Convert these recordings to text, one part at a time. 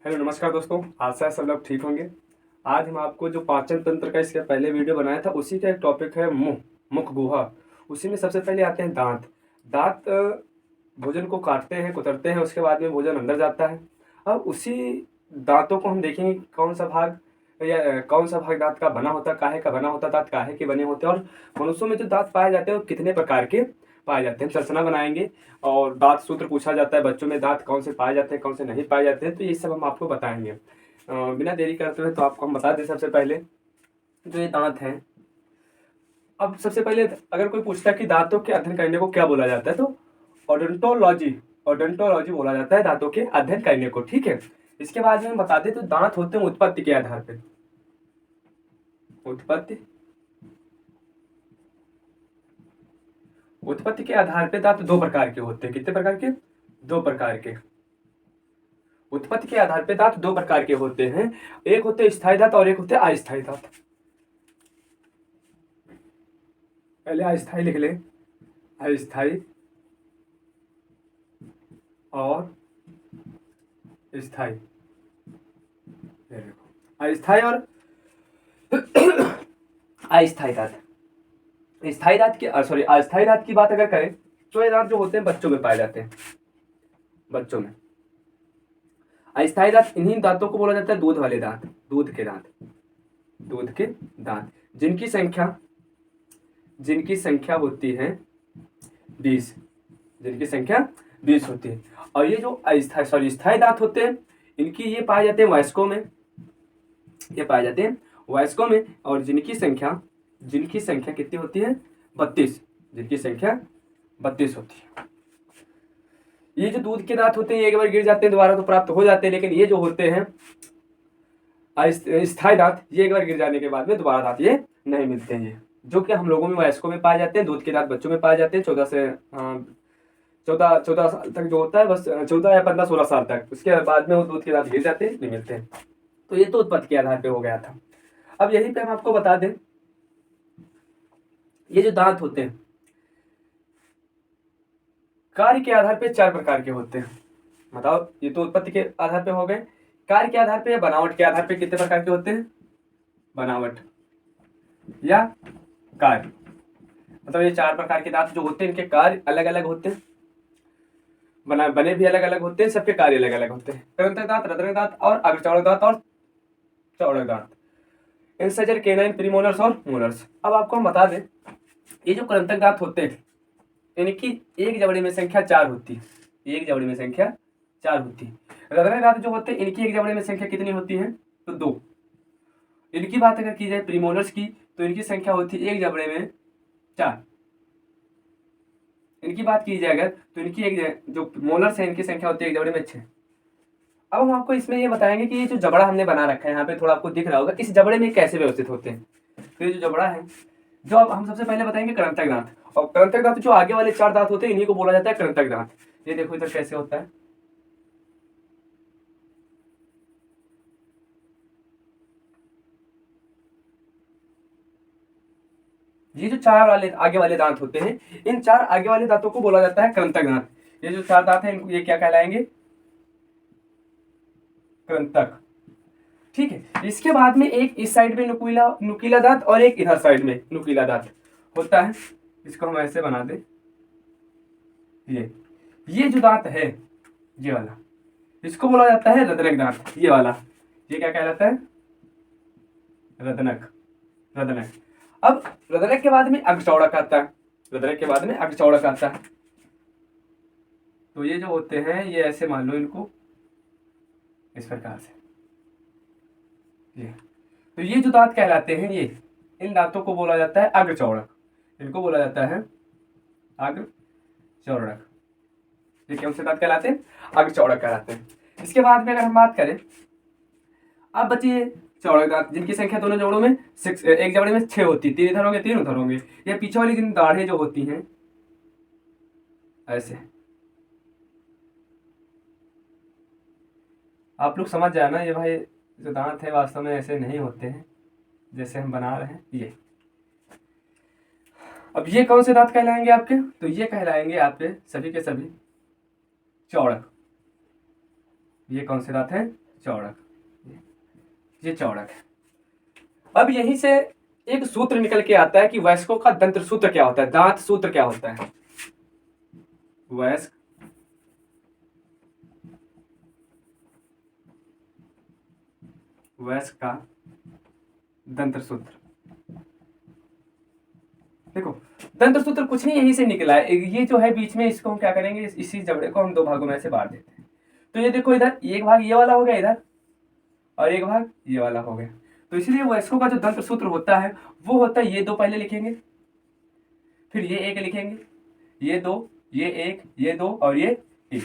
Hello नमस्कार दोस्तों, आशा है सब लोग ठीक होंगे। आज हम आपको जो पाचन तंत्र का इसके पहले वीडियो बनाया था उसी का एक टॉपिक है मुंह, मुख गुहा। उसी में सबसे पहले आते हैं दांत। दांत भोजन को काटते हैं, कुतरते हैं, उसके बाद में भोजन अंदर जाता है। अब उसी दांतों को हम देखेंगे कौन सा भाग या कौन सा भाग दांत का बना होता है, काहे का बना होता है, दांत काहे के बने होते हैं, और मनुष्यों में जो दांत पाए जाते हैं वो कितने प्रकार के पाए जाते हैं। चर्चना बनाएंगे और दांत सूत्र पूछा जाता है, बच्चों में दांत कौन से पाए जाते हैं, कौन से नहीं पाए जाते हैं, तो ये सब हम आपको बताएंगे। बिना देरी करते हुए तो आपको हम बता दें सबसे पहले जो ये दांत हैं। अब सबसे पहले अगर कोई पूछता है कि दांतों के अध्ययन करने को क्या बोला जाता है, तो ओडोंटोलॉजी ओडोंटोलॉजी बोला जाता है दांतों के अध्ययन करने को। ठीक है, इसके बाद में हम बता दें तो दांत होते हैं उत्पत्ति के आधार पर। उत्पत्ति उत्पत्ति के आधार पे दांत दो प्रकार के होते हैं। कितने प्रकार के? दो प्रकार के। उत्पत्ति के आधार पे दांत दो प्रकार के होते हैं। एक होते हैं स्थायी दांत और एक होते हैं अस्थायी दांत। पहले अस्थायी लिख ले, अस्थायी और स्थायी। ये देखो, अस्थायी और अस्थायी दांत। स्थायी दांत की सॉरी अस्थायी दांत की बात अगर करें तो ये दांत जो होते हैं बच्चों में पाए जाते हैं। बच्चों में अस्थायी दांत, इन्हीं दांतों को बोला जाता है दूध वाले दांत, दूध के दांत, दूध के दांत, जिनकी संख्या होती है 20, जिनकी संख्या 20 होती है। और ये जो स्थायी दांत होते हैं, इनकी ये पाए जाते हैं वयस्कों में, ये पाए जाते हैं वयस्कों में, और जिनकी संख्या कितनी होती है? 32, जिनकी संख्या 32 होती है। ये जो दूध के दांत होते हैं एक बार गिर जाते हैं दोबारा तो प्राप्त हो जाते हैं, लेकिन ये जो होते हैं स्थायी दांत, ये एक बार गिर जाने के बाद में दोबारा दांत ये नहीं मिलते हैं। ये जो कि हम लोगों में वयस्कों में पाए जाते हैं, दूध के दांत बच्चों में पाए जाते हैं 14 साल तक जो होता है, बस 14 या 15 16 साल तक। उसके बाद में वो दूध के दांत गिर जाते हैं, नहीं मिलते हैं। तो ये तो उत्पत्ति के आधार पे हो गया था। अब यहीं पे हम आपको बता दें, ये जो दांत होते हैं कार्य के आधार पे 4 प्रकार के होते हैं। बताओ, ये तो उत्पत्ति के आधार पे हो गए। कार्य के आधार पे या बनावट के आधार पे कितने प्रकार के होते हैं? बनावट या कार्य, मतलब ये 4 प्रकार के दांत जो होते हैं इनके कार्य अलग अलग होते हैं, बने भी अलग अलग होते हैं, सबके कार्य अलग अलग होते हैं। कृंतक दांत, रद्रक दांत और अग्रचौड़क दांत और चौड़क दांत, इंसैजर, केनाइन, प्रीमोलर्स और मोलर्स। अब आपको हम बता दें, ये जो कृंतक दांत होते हैं इनकी एक जबड़े में संख्या 4 होती है, एक जबड़े में संख्या 4 होती है। रद्रक दांत जो होते हैं इनकी एक जबड़े में संख्या कितनी होती है? तो 2। इनकी बात अगर की जाए प्रीमोलर्स की, तो इनकी संख्या होती है एक जबड़े में 4। इनकी बात की जाए अगर तो इनकी एक जो मोलर्स है इनकी संख्या होती है एक जबड़े में 6। अब हम आपको इसमें ये बताएंगे कि ये जो जबड़ा हमने बना रखा है यहाँ पे थोड़ा आपको दिख रहा होगा, इस जबड़े में कैसे व्यवस्थित होते हैं। तो ये जो जबड़ा है, जो अब हम सबसे पहले बताएंगे कृंतक दांत। और कृंतक दांत जो आगे वाले 4 दांत होते हैं इन्हीं को बोला जाता है कृंतक दांत। ये देखो इधर कैसे होता है, ये जो 4 वाले आगे वाले दांत होते हैं, इन 4 आगे वाले दांतों को बोला जाता है कृंतक दांत। ये जो 4 दांत हैं इनको ये क्या कहलाएंगे? कृंतक। ठीक है, इसके बाद में एक इस साइड में नुकीला दांत और एक इधर साइड में नुकीला दांत होता है। इसको हम ऐसे बना दें, ये जो दांत है ये वाला, इसको बोला जाता है रदनक दांत। ये वाला, ये क्या कहलाता है? रदनक। रदनक। अब रदनक के बाद में अग्रचौड़क आता है, रदनक के बाद में अग्रचौड़क आता है। तो ये जो होते हैं ये ऐसे मान लो इनको इस प्रकार से, ये तो ये जो दांत कहलाते हैं, ये इन दांतों को बोला जाता है अग्रचौड़क। इनको बोला जाता है अग्रचौड़क। ये कौन से दांत कहलाते हैं? अग्रचौड़क कहलाते हैं। इसके बाद में अगर हम बात करें, अब बचिए चौड़क दांत, जिनकी संख्या दोनों जबड़ों में 6, एक जबड़े में 6 होती है, 3 इधर होंगे 3 उधर होंगे। ये पीछे वाली जिन दाढ़ें जो होती हैं ऐसे, आप लोग समझ जाए ना, ये भाई जो दांत है वास्तव में ऐसे नहीं होते हैं जैसे हम बना रहे हैं। ये अब ये कौन से दांत कहलाएंगे आपके? तो ये कहलाएंगे आपके सभी के सभी चौड़क। ये कौन से दांत हैं? चौड़क, ये चौड़क है। अब यहीं से एक सूत्र निकल के आता है कि वयस्कों का दंत्र सूत्र क्या होता है, दांत सूत्र क्या होता है। वयस्क का दंत्र सूत्र, देखो दंत्र सूत्र कुछ नहीं यहीं से निकला है। ये जो है बीच में, इसको हम क्या करेंगे, इसी जबड़े को हम दो भागों में से बांट देते हैं। तो ये देखो, इधर एक भाग ये वाला हो गया इधर, और एक भाग ये वाला हो गया। तो इसलिए वयस्कों का जो दंत्र सूत्र होता है वो होता है, ये दो पहले लिखेंगे, फिर ये एक लिखेंगे, ये दो, ये एक, ये दो और ये एक,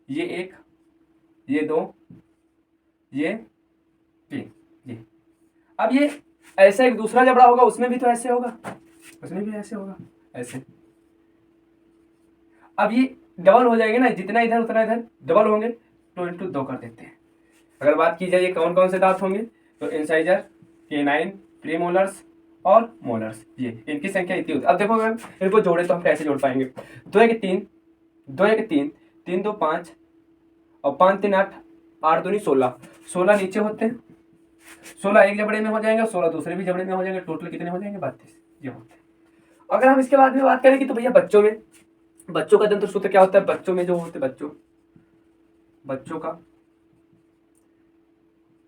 ये एक, ये दो, ये तीन, ये। अब ये ऐसा एक दूसरा जबड़ा होगा, उसमें भी तो ऐसे होगा, उसमें भी ऐसे होगा, ऐसे। अब ये डबल हो जाएंगे ना, जितना इधर उतना इधर डबल होंगे, तो इंटू 2 कर देते हैं। अगर बात की जाए ये कौन कौन से दांत होंगे, तो इंसाइजर, केनाइन, प्रीमोलर्स और मोलर्स, ये इनकी संख्या इतनी होती है। अब देखो अगर इनको जोड़े तो हम कैसे जोड़ पाएंगे, 2 1 3, 2 1 3, 3 2 5 और 5 3 8, 8 2 16, 16 नीचे होते हैं, 16 एक जबड़े में हो जाएंगे, 16 दूसरे भी जबड़े में हो जाएंगे, टोटल कितने हो जाएंगे, 32 ये होते हैं। अगर हम इसके बाद में बात करें कि तो भैया बच्चों का दंत्र सूत्र क्या होता है, बच्चों में जो होते बच्चों का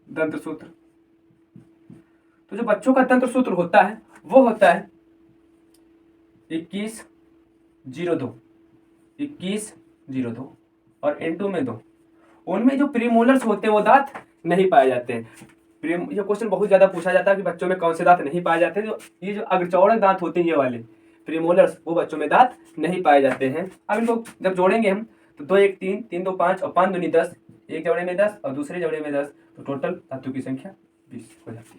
दंत्र सूत्र, तो जो बच्चों का दंत्र सूत्र होता है वो होता है 2102, 2102 और N2 में 2। उनमें जो प्रीमोलर्स होते हैं वो दांत नहीं पाए जाते हैं। ये क्वेश्चन बहुत ज्यादा पूछा जाता है कि बच्चों में कौन से दांत नहीं पाए जाते हैं। ये जो अग्रचौड़क दांत होते हैं ये वाले प्रीमोलर्स, वो बच्चों में दांत नहीं पाए जाते हैं। अब इनको जब जोड़ेंगे हम तो 2 1 3, 3 2 5 और 5 2 10, एक जबड़े में 10 और दूसरे जबड़े में 10, तो टोटल धातु की संख्या 20 हो जाती है।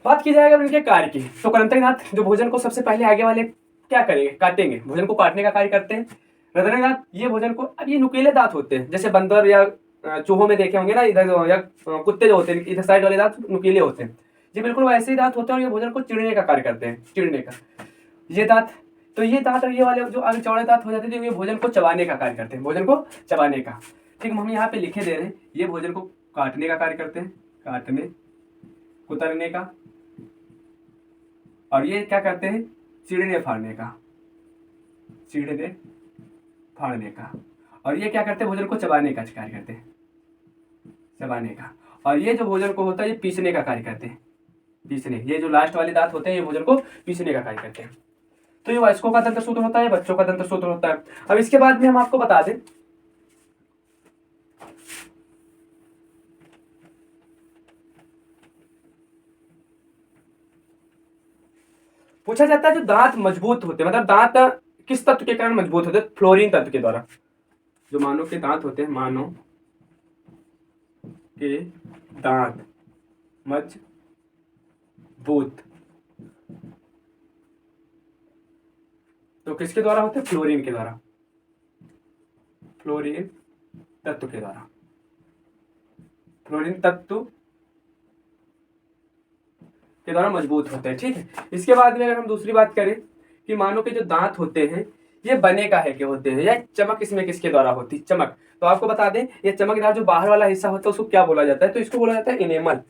बात की जाएगा इनके कार्य की, तो कृंतक दांत जो भोजन को सबसे पहले आगे वाले क्या करेंगे, काटेंगे, भोजन को काटने का कार्य करते हैं। हृदय दांत ये भोजन को, अब ये नुकीले दांत होते हैं, जैसे बंदर या चूहों में देखे होंगे ना, इधर या कुत्ते जो होते हैं इधर साइड वाले दांत नुकीले होते हैं, ये बिल्कुल वैसे ही दांत होते हैं और ये भोजन को चिड़ने का कार्य करते हैं, चिड़ने का ये दांत। तो ये दांत और ये वाले जो आगे चौड़े दांत हो जाते हैं, ये भोजन को चबाने का कार्य करते हैं, भोजन को चबाने का। ठीक, हम यहाँ पे लिखे दे रहे हैं, ये भोजन को काटने का कार्य करते हैं, काटने, कुतरने का, और ये क्या करते हैं, चिड़ने फाड़ने का, चिड़ने फाड़ने का। और ये क्या करते हैं, भोजन को चबाने का कार्य करते हैं, चबाने का। और ये जो भोजन को होता है ये पीसने का कार्य करते हैं, पीसने। ये जो लास्ट वाले दांत होते हैं ये भोजन को पीसने का कार्य करते हैं। तो ये वयस्कों का दंत्र सूत्र होता है, बच्चों का दंत्र सूत्र होता है। अब इसके बाद में हम आपको बता दें, पूछा जाता है जो दांत मजबूत होते हैं, मतलब दांत किस तत्व के कारण मजबूत होते हैं, फ्लोरीन तत्व के द्वारा। जो मानव के दांत होते हैं, मानव के दांत मजबूत तो किसके द्वारा होते हैं, फ्लोरीन के द्वारा, फ्लोरीन तत्व के द्वारा, फ्लोरीन तत्व के द्वारा मजबूत होते हैं। ठीक है, इसके बाद में अगर हम दूसरी बात करें कि मानव के जो दांत होते हैं ये बने का है के होते हैं, या चमक इसमें किसके द्वारा होती है, चमक। तो आपको बता दें ये चमकदार जो बाहर वाला हिस्सा होता है उसको क्या बोला जाता है, तो इसको बोला जाता है इनेमल,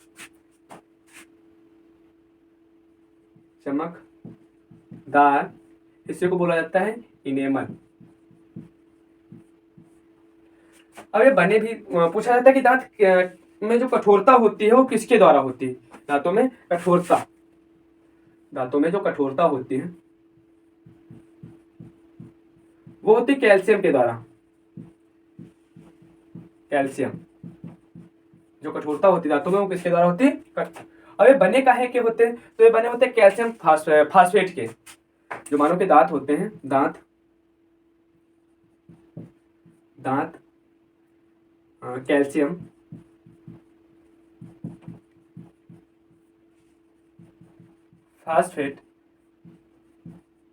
चमकदार हिस्से को बोला जाता है इनेमल। अब ये बने भी पूछा जाता है कि दांत में जो कठोरता होती है वो किसके द्वारा होती है, दांतों में कठोरता, दांतों में जो कठोरता होती है वो होती है कैल्शियम के द्वारा, कैल्शियम जो कठोरता होती है दांतों में वो किसके द्वारा होती है। अब ये बने काहे के होते हैं, तो ये बने होते हैं कैल्शियम फास्फेट के। जो मानव के दांत होते हैं, दांत कैल्शियम फास्फेट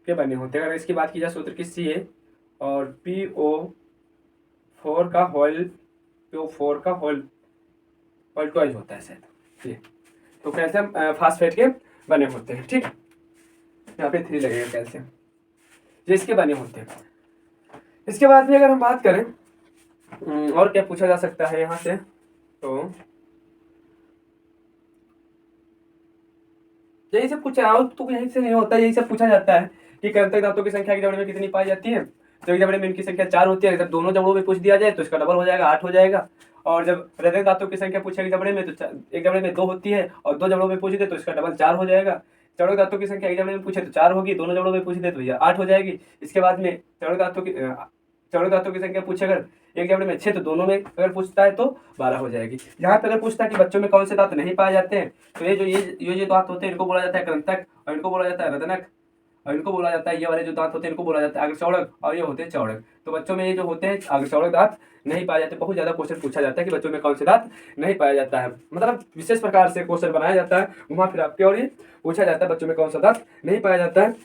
के बने होते हैं। अगर इसकी बात की जाए सूत्र की Ca और PO4 का होल ट्वाइस होता है शायद ये, तो कैल्शियम फास्फेट के बने होते हैं। ठीक, यहाँ पे 3 लगेगा कैल्शियम, ये इसके बने होते हैं। इसके बाद में अगर हम बात करें और क्या पूछा जा सकता है यहाँ से, तो यही सब पूछ रहा हूँ, तो यही से नहीं होता, यही सब पूछा जाता है कि कृंतक दांतों की संख्या एक जबड़े में कितनी पाई जाती है। तो एक जबड़े में इनकी संख्या 4 होती है, जब दोनों जबड़ों में पूछ दिया जाए तो इसका डबल हो जाएगा, 8 हो जाएगा। और जब हृदय दांतों की संख्या पूछेगी जबड़े में, तो एक जबड़े में 2 होती है और 2 जबड़ों में पूछ दे तो इसका डबल 4 हो जाएगा। चौड़क दांतों की संख्या एक जबड़े में पूछे तो 4 होगी, दोनों जबड़ों में पूछ दे तो ये 8 हो जाएगी। इसके बाद में चौड़क दांतों की संख्या पूछे अगर एक जबड़े में 6 तो दोनों में अगर पूछता है तो 12 हो जाएगी। यहाँ पे अगर पूछता है कि बच्चों में कौन से दांत नहीं पाए जाते हैं, तो ये जो दांत होते हैं इनको बोला जाता है कृंतक, और इनको बोला जाता है रदनक, और इनको बोला जाता है, ये वाले जो दांत होते हैं इनको बोला जाता है अग्रचौड़क, और ये होते हैं चौड़क। तो बच्चों में ये जो होते हैं अग्रचौड़क दांत नहीं पाए जाते। बहुत ज्यादा क्वेश्चन पूछा जाता है कि बच्चों में कौन से दांत नहीं पाया जाता है, मतलब विशेष प्रकार से क्वेश्चन बनाया जाता है घुमा फिरा के, और ये पूछा जाता है बच्चों में कौन सा दांत नहीं पाया जाता है।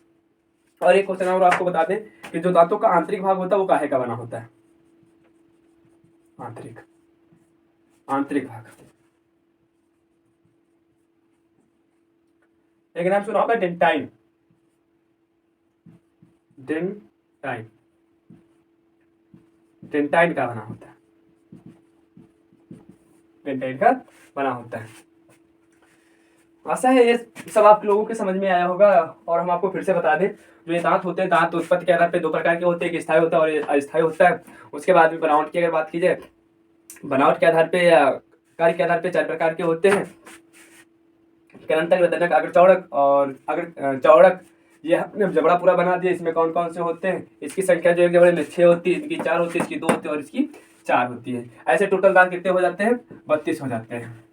और एक क्वेश्चन और आपको बता दें कि जो दांतों का आंतरिक भाग होता है वो काहे का बना होता है। आंतरिक भाग, एक नाम सुना होगा डेंटाइन। डेंटाइन, डेंटाइन का बना होता है, डेंटाइन का बना होता है। आशा है ये सब आप लोगों के समझ में आया होगा। और हम आपको फिर से बता दें, जो ये दांत होते हैं, दांत उत्पत्ति के आधार पे 2 प्रकार के होते हैं, एक स्थायी होता है और एक अस्थायी होता है। उसके बाद में बनावट की अगर बात की जाए, बनावट के आधार पे या कार्य के आधार पे 4 प्रकार के होते हैं, कृंतक, रदनक, अग्रचौड़क और चौड़क। ये हमने जबड़ा पूरा बना दिया, इसमें कौन कौन से होते हैं। इसकी संख्या जो एक जबड़े में 6 होती है, इनकी 4 होती है, इसकी 2 होती है और इसकी 4 होती है। ऐसे टोटल दांत कितने हो जाते हैं, 32 हो जाते हैं।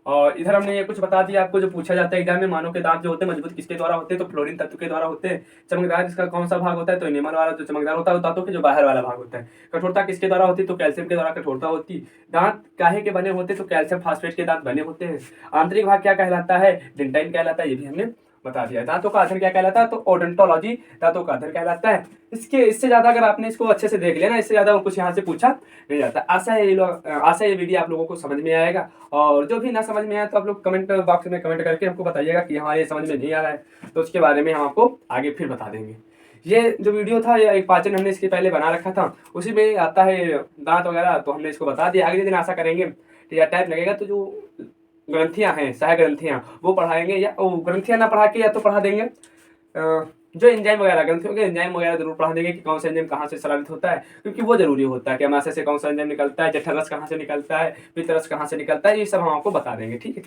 और इधर हमने ये कुछ बता दिया आपको, जो पूछा जाता है एग्जाम में, मानव के दांत जो होते हैं मजबूत किसके द्वारा होते हैं, तो फ्लोरीन तत्व के द्वारा होते हैं। चमकदार इसका कौन सा भाग होता है, तो एनिमल वाला जो चमकदार होता है दांतों के जो बाहर वाला भाग होता है। कठोरता किसके द्वारा होती है, तो कैल्शियम के द्वारा कठोरता होती है। दांत काहे के बने होते हैं, तो कैल्शियम फास्फेट के दांत बने होते हैं। आंतरिक भाग क्या कहलाता है, डेंटाइन कहलाता है, ये भी हमने बता दिया। दांतों का अध्ययन क्या कहलाता है, तो ओडोंटोलॉजी दांतों का अध्ययन कहलाता है। इससे ज्यादा अगर आपने इसको अच्छे से देख लिया ना, इससे ज्यादा और कुछ यहाँ से पूछा नहीं जाता। आशा है ये वीडियो आप लोगों को समझ में आएगा। और जो भी ना समझ में आया तो आप लोग कमेंट बॉक्स में कमेंट करके हमको बताइएगा कि हमारे ये समझ में नहीं आ रहा है, तो उसके बारे में हम आपको आगे फिर बता देंगे। ये जो वीडियो था, ये एक पाचन हमने इसके पहले बना रखा था, उसी में आता है दांत वगैरह, तो हमने इसको बता दिया। अगले दिन आशा करेंगे, ठीक है, टाइम लगेगा तो जो ग्रंथियां हैं, सह ग्रंथियां, वो पढ़ाएंगे, या ग्रंथियां ना पढ़ा के या तो पढ़ा देंगे जो एंजाइम वगैरह, ग्रंथियों के एंजाइम वगैरह जरूर पढ़ा देंगे कि कौन सा एंजाइम कहाँ से स्रावित होता है, क्योंकि वो जरूरी होता है कि अमाशय से कौन सा एंजाइम निकलता है, जठर रस कहाँ से निकलता है, पित्त रस कहाँ से निकलता है, ये सब हम आपको बता देंगे। ठीक है।